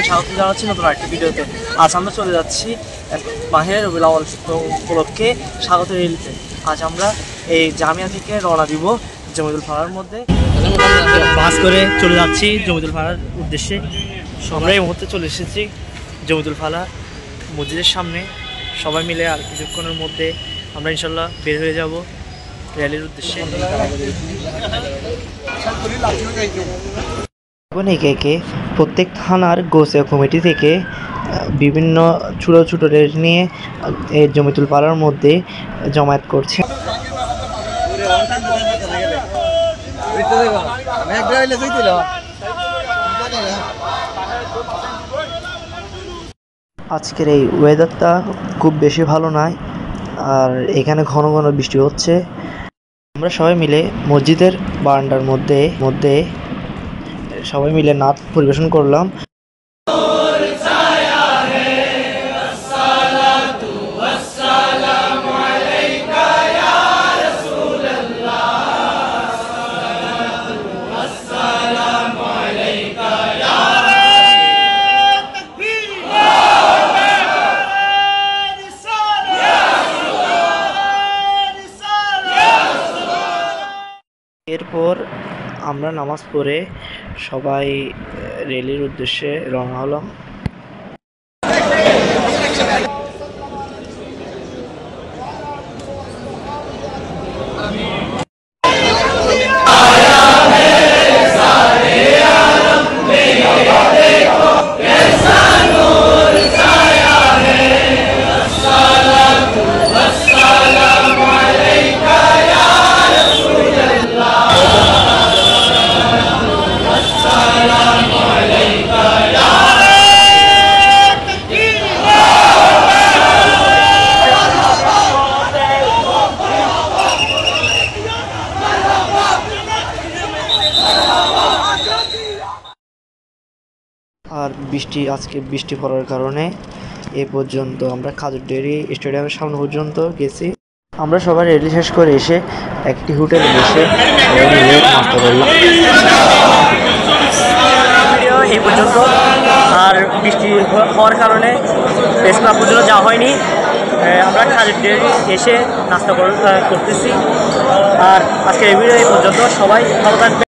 স্বাগত জানাচ্ছি নতুন আরেকটি ভিডিওতে। আজ আমরা চলে যাচ্ছি মাহে রবিউল আউয়াল উপলক্ষে স্বাগত রেলিতে। আজ আমরা এই জামিয়া থেকে রওনা দিব জমিতুল ফাড়ার মধ্যে, বাস করে চলে যাচ্ছি জমিতুল ফাড়ার উদ্দেশ্যে। আমরা এই মুহূর্তে চলে এসেছি জমিতুল ফাড়া মসজিদের সামনে। সবাই মিলে আর কিছুক্ষণের মধ্যে আমরা ইনশাল্লাহ বের হয়ে যাব র্যালির উদ্দেশ্যে। একে একে প্রত্যেক থানার গোসা কমিটি থেকে বিভিন্ন ছোটো ছোটো র্যালি নিয়ে এই জমিতুল ফাড়ার মধ্যে জমায়েত করছে। আজকের এই ওয়েদারটা খুব বেশি ভালো নয়, আর এখানে ঘন ঘন বৃষ্টি হচ্ছে। আমরা সবাই মিলে মসজিদের বারান্দার মধ্যে সবাই মিলে নাচ পরিবেশন করলাম। এরপর আমরা নামাজ পড়ে সবাই র্যালির উদ্দেশ্যে রওনা হলাম। আর আজকে বৃষ্টি পড়ার কারণে এ পর্যন্ত আমরা খাজুর ডেয়ারি স্টেডিয়ামের সামনে পর্যন্ত গেছি। আমরা সবাই রেডি শেষ করে এসে একটি হোটেলে বসে নাস্তা করলাম। এই পর্যন্ত আর বৃষ্টি হওয়ার কারণে প্রেস ক্লাব পর্যন্ত যাওয়া হয়নি। আমরা খাজুর ডেয়ারি এসে নাস্তা করতেছি। আর আজকে এই ভিডিও এই পর্যন্ত। সবাই ভালো থাকবে।